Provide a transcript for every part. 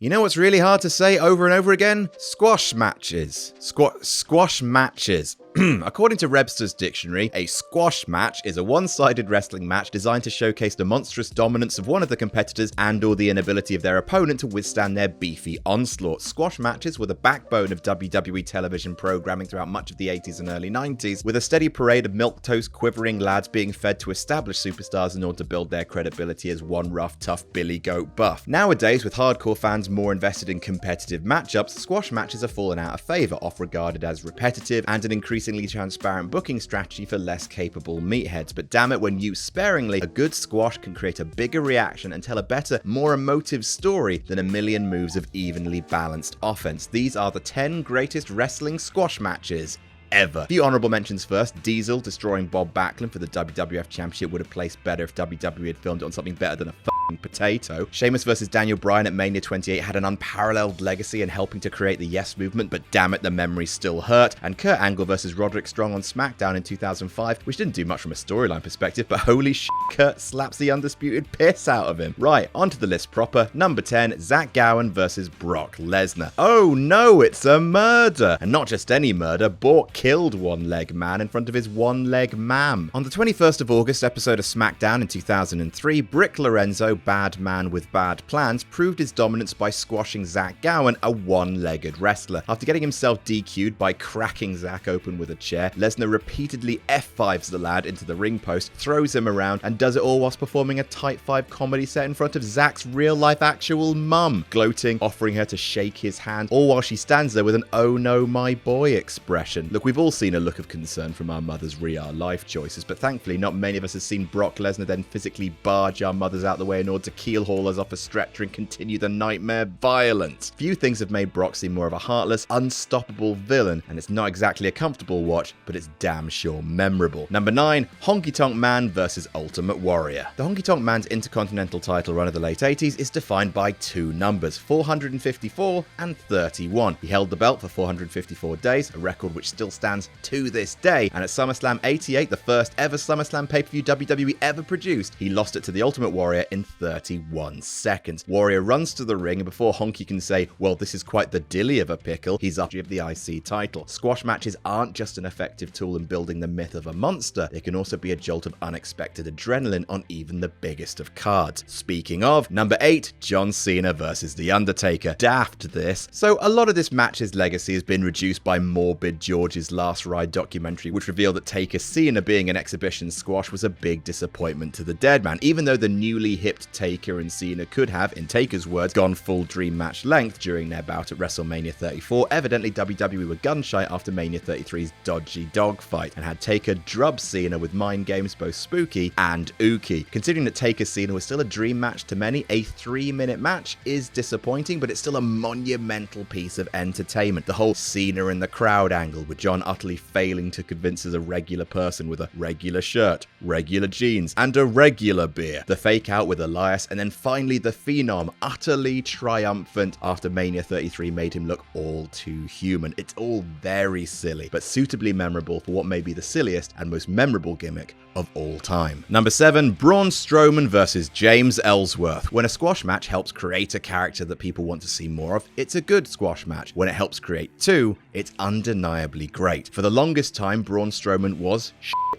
You know what's really hard to say over and over again? Squash matches. Squash matches. According to Webster's dictionary, a squash match is a one-sided wrestling match designed to showcase the monstrous dominance of one of the competitors and/or the inability of their opponent to withstand their beefy onslaught. Squash matches were the backbone of WWE television programming throughout much of the 80s and early 90s, with a steady parade of milquetoast quivering lads being fed to established superstars in order to build their credibility as one rough, tough Billy Goat buff. Nowadays, with hardcore fans more invested in competitive matchups, squash matches have fallen out of favour, oft regarded as repetitive and an increasingly transparent booking strategy for less capable meatheads. But damn it, when used sparingly, a good squash can create a bigger reaction and tell a better, more emotive story than a million moves of evenly balanced offense. These are the 10 greatest wrestling squash matches ever. A few honorable mentions first. Diesel destroying Bob Backlund for the WWF Championship would have placed better if WWE had filmed it on something better than a potato. Sheamus versus Daniel Bryan at Mania 28 had an unparalleled legacy in helping to create the Yes movement, but damn it, the memories still hurt. And Kurt Angle versus Roderick Strong on SmackDown in 2005, which didn't do much from a storyline perspective, but holy shit, Kurt slaps the undisputed piss out of him. Right, onto the list proper. Number 10, Zach Gowen versus Brock Lesnar. Oh no, it's a murder! And not just any murder, Bork killed one-leg man in front of his one-leg mam. On the 21st of August episode of SmackDown in 2003, Brick Lorenzo, bad man with bad plans, proved his dominance by squashing Zach Gowen, a one-legged wrestler. After getting himself DQ'd by cracking Zach open with a chair, Lesnar repeatedly F5s the lad into the ring post, throws him around, and does it all whilst performing a Type 5 comedy set in front of Zach's real-life actual mum, gloating, offering her to shake his hand, all while she stands there with an "oh no my boy" expression. Look, we've all seen a look of concern from our mothers re our life choices, but thankfully not many of us have seen Brock Lesnar then physically barge our mothers out the way in order to keelhaul us off a stretcher and continue the nightmare violence. Few things have made Brock seem more of a heartless, unstoppable villain, and it's not exactly a comfortable watch, but it's damn sure memorable. Number 9, Honky Tonk Man versus Ultimate Warrior. The Honky Tonk Man's Intercontinental title run of the late 80s is defined by two numbers, 454 and 31. He held the belt for 454 days, a record which still stands to this day, and at SummerSlam 88, the first ever SummerSlam pay-per-view WWE ever produced, he lost it to the Ultimate Warrior in 31 seconds. Warrior runs to the ring, and before Honky can say, well, this is quite the dilly of a pickle, he's up of the IC title. Squash matches aren't just an effective tool in building the myth of a monster, they can also be a jolt of unexpected adrenaline on even the biggest of cards. Speaking of, number 8, John Cena versus The Undertaker. Daft this. So a lot of this match's legacy has been reduced by Morbid George's Last Ride documentary, which revealed that Taker Cena being an exhibition squash was a big disappointment to the dead man, even though the newly hipped Taker and Cena could have, in Taker's words, gone full dream match length during their bout at WrestleMania 34. Evidently WWE were gun-shy after Mania 33's dodgy dogfight, and had Taker drub Cena with mind games both spooky and ooky. Considering that Taker Cena was still a dream match to many, a 3-minute match is disappointing, but it's still a monumental piece of entertainment. The whole Cena in the crowd angle, with John utterly failing to convince as a regular person with a regular shirt, regular jeans, and a regular beer. The fake out with Elias, and then finally the Phenom, utterly triumphant after Mania 33 made him look all too human. It's all very silly, but suitably memorable for what may be the silliest and most memorable gimmick of all time. Number 7, Braun Strowman versus James Ellsworth. When a squash match helps create a character that people want to see more of, it's a good squash match. When it helps create two, it's undeniably great. For the longest time, Braun Strowman was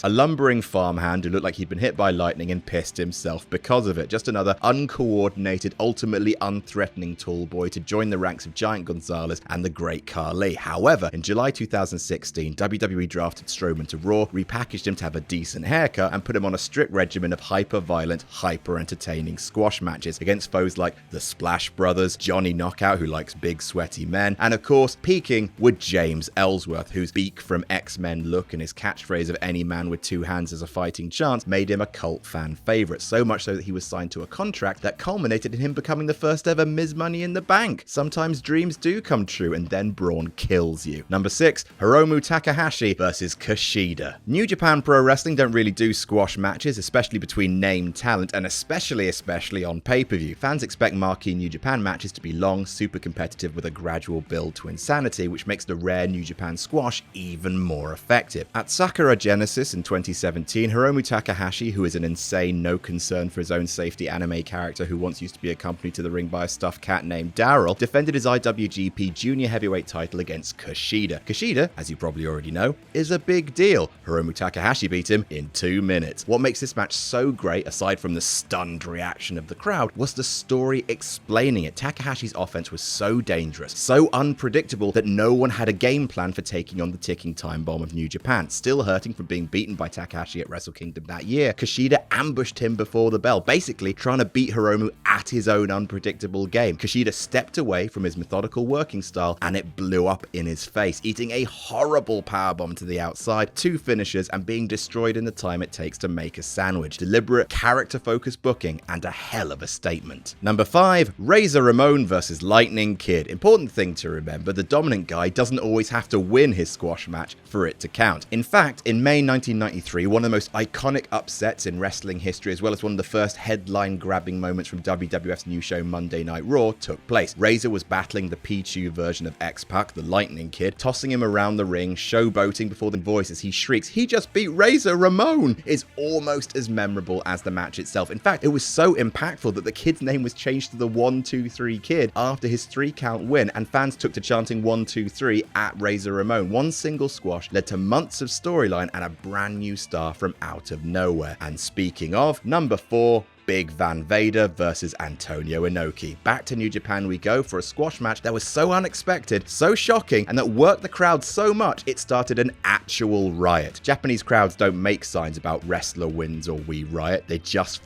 a lumbering farmhand who looked like he'd been hit by lightning and pissed himself because of it. Just another uncoordinated, ultimately unthreatening tall boy to join the ranks of Giant Gonzalez and the Great Khali. However, in July 2016, WWE drafted Strowman to Raw, repackaged him to have a decent haircut, and put him on a strict regimen of hyper-violent, hyper-entertaining squash matches against foes like the Splash Brothers, Johnny Knockout, who likes big sweaty men, and of course, peaking with James Ellsworth, whose beak from X-Men look and his catchphrase of any man with two hands as a fighting chance made him a cult fan favorite, so much so that he was signed to a contract that culminated in him becoming the first ever Ms. Money in the Bank. Sometimes dreams do come true, and then Braun kills you. Number 6, Hiromu Takahashi versus Kushida. New Japan Pro Wrestling don't really do squash matches, especially between named talent, and especially on pay-per-view. Fans expect marquee New Japan matches to be long, super competitive with a gradual build to insanity, which makes the rare New Japan squash even more effective. At Sakura Genesis in 2017, Hiromu Takahashi, who is an insane, no concern for his own safety safety anime character who once used to be accompanied to the ring by a stuffed cat named Daryl, defended his IWGP Junior Heavyweight title against Kushida. Kushida, as you probably already know, is a big deal. Hiromu Takahashi beat him in 2 minutes. What makes this match so great, aside from the stunned reaction of the crowd, was the story explaining it. Takahashi's offense was so dangerous, so unpredictable that no one had a game plan for taking on the ticking time bomb of New Japan. Still hurting from being beaten by Takahashi at Wrestle Kingdom that year, Kushida ambushed him before the bell, basically trying to beat Hiromu at his own unpredictable game. Kushida stepped away from his methodical working style and it blew up in his face, eating a horrible powerbomb to the outside, 2 finishers, and being destroyed in the time it takes to make a sandwich. Deliberate, character-focused booking and a hell of a statement. Number 5, Razor Ramon versus Lightning Kid. Important thing to remember, the dominant guy doesn't always have to win his squash match for it to count. In fact, in May 1993, one of the most iconic upsets in wrestling history, as well as one of the first headline-grabbing moments from WWF's new show Monday Night Raw, took place. Razor was battling the Pichu version of X-Pac, the Lightning Kid, tossing him around the ring, showboating before the voice as he shrieks, "He just beat Razor Ramon!" is almost as memorable as the match itself. In fact, it was so impactful that the kid's name was changed to the 1-2-3 Kid after his 3-count win, and fans took to chanting 1-2-3 at Razor Ramon. One single squash led to months of storyline and a brand new star from out of nowhere. And speaking of, number 4, Big Van Vader versus Antonio Inoki. Back to New Japan we go for a squash match that was so unexpected, so shocking, and that worked the crowd so much it started an actual riot. Japanese crowds don't make signs about wrestler wins or we riot, they just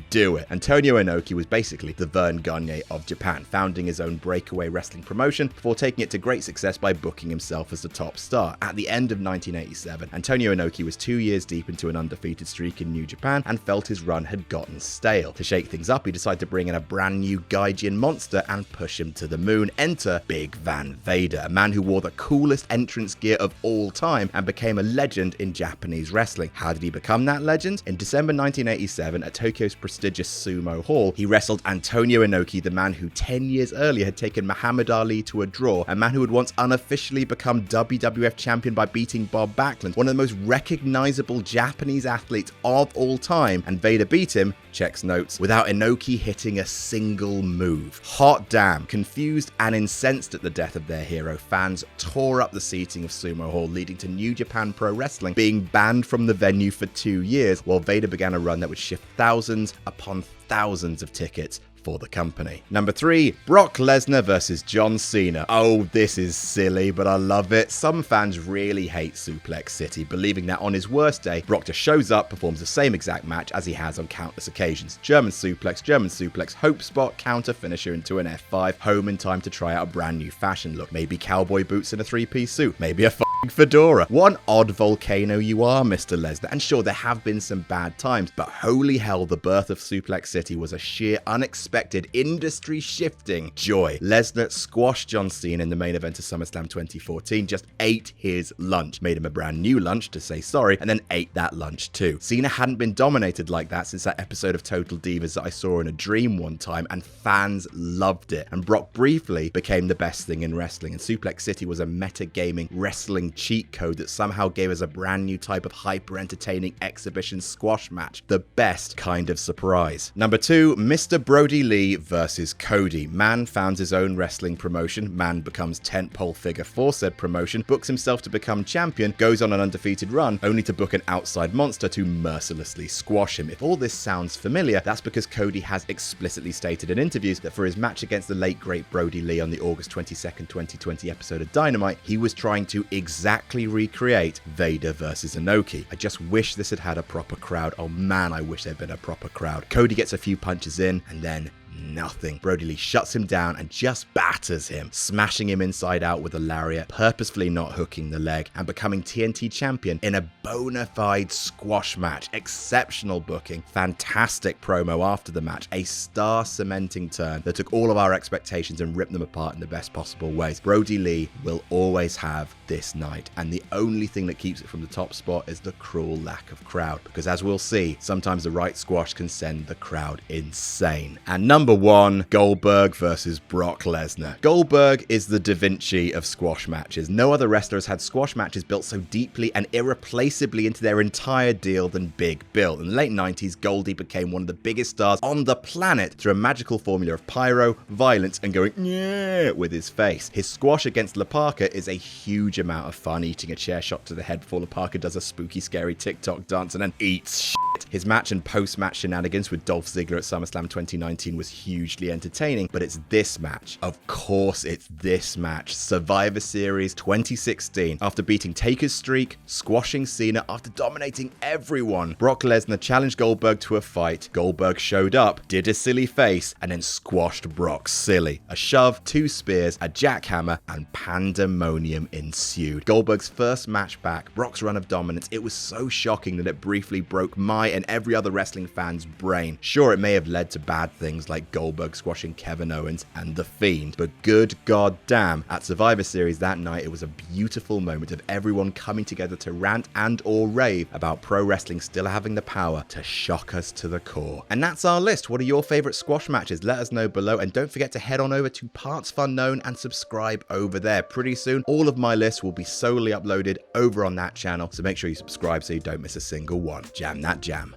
do it. Antonio Inoki was basically the Vern Gagne of Japan, founding his own breakaway wrestling promotion before taking it to great success by booking himself as the top star. At the end of 1987, Antonio Inoki was 2 years deep into an undefeated streak in New Japan and felt his run had gotten stale. To shake things up, he decided to bring in a brand new Gaijin monster and push him to the moon. Enter Big Van Vader, a man who wore the coolest entrance gear of all time and became a legend in Japanese wrestling. How did he become that legend? In December 1987, at Tokyo's prestigious Sumo Hall, he wrestled Antonio Inoki, the man who 10 years earlier had taken Muhammad Ali to a draw, a man who had once unofficially become WWF champion by beating Bob Backlund, one of the most recognizable Japanese athletes of all time, and Vader beat him, checks notes, without Inoki hitting a single move. Hot damn. Confused and incensed at the death of their hero, fans tore up the seating of Sumo Hall, leading to New Japan Pro Wrestling being banned from the venue for 2 years, while Vader began a run that would shift thousands upon thousands of tickets for the company. Number 3, Brock Lesnar versus John Cena. Oh, this is silly, but I love it. Some fans really hate Suplex City, believing that on his worst day, Brock just shows up, performs the same exact match as he has on countless occasions. German suplex, hope spot, counter finisher into an F5, home in time to try out a brand new fashion look. Maybe cowboy boots and a 3-piece suit, maybe a fedora. One odd volcano you are, Mr. Lesnar. And sure, there have been some bad times, but holy hell, the birth of Suplex City was a sheer, unexpected, industry-shifting joy. Lesnar squashed John Cena in the main event of SummerSlam 2014, just ate his lunch, made him a brand new lunch to say sorry, and then ate that lunch too. Cena hadn't been dominated like that since that episode of Total Divas that I saw in a dream one time, and fans loved it. And Brock briefly became the best thing in wrestling, and Suplex City was a metagaming wrestling cheat code that somehow gave us a brand new type of hyper-entertaining exhibition squash match. The best kind of surprise. Number 2, Mr. Brody Lee versus Cody. Man founds his own wrestling promotion. Man becomes tentpole figure for said promotion, books himself to become champion, goes on an undefeated run, only to book an outside monster to mercilessly squash him. If all this sounds familiar, that's because Cody has explicitly stated in interviews that for his match against the late great Brody Lee on the August 22nd, 2020 episode of Dynamite, he was trying to exactly recreate Vader versus Inoki. I just wish this had had a proper crowd. Oh man, I wish there'd been a proper crowd. Cody gets a few punches in, and then nothing. Brody Lee shuts him down and just batters him, smashing him inside out with a lariat, purposefully not hooking the leg, and becoming TNT champion in a bona fide squash match. Exceptional booking, fantastic promo after the match, a star-cementing turn that took all of our expectations and ripped them apart in the best possible ways. Brody Lee will always have this night, and the only thing that keeps it from the top spot is the cruel lack of crowd, because as we'll see, sometimes the right squash can send the crowd insane. And number 1, Goldberg versus Brock Lesnar. Goldberg is the Da Vinci of squash matches. No other wrestler has had squash matches built so deeply and irreplaceably into their entire deal than Big Bill. In the late 90s, Goldie became one of the biggest stars on the planet through a magical formula of pyro, violence, and going yeah with his face. His squash against La Parka is a huge amount of fun, eating a chair shot to the head before La Parka does a spooky, scary TikTok dance and then eats shit. His match and post-match shenanigans with Dolph Ziggler at SummerSlam 2019 was hugely entertaining, but it's this match. Of course it's this match. Survivor Series 2016. After beating Taker's streak, squashing Cena, after dominating everyone, Brock Lesnar challenged Goldberg to a fight. Goldberg showed up, did a silly face, and then squashed Brock silly. A shove, 2 spears, a jackhammer, and pandemonium ensued. Goldberg's first match back, Brock's run of dominance, it was so shocking that it briefly broke my and every other wrestling fan's brain. Sure, it may have led to bad things like Goldberg squashing Kevin Owens and The Fiend, but good goddamn, at Survivor Series that night, it was a beautiful moment of everyone coming together to rant and or rave about pro wrestling still having the power to shock us to the core. And that's our list. What are your favorite squash matches? Let us know below, and don't forget to head on over to Parts Unknown and subscribe over there. Pretty soon, all of my lists will be solely uploaded over on that channel, so make sure you subscribe so you don't miss a single one. Jam that jam.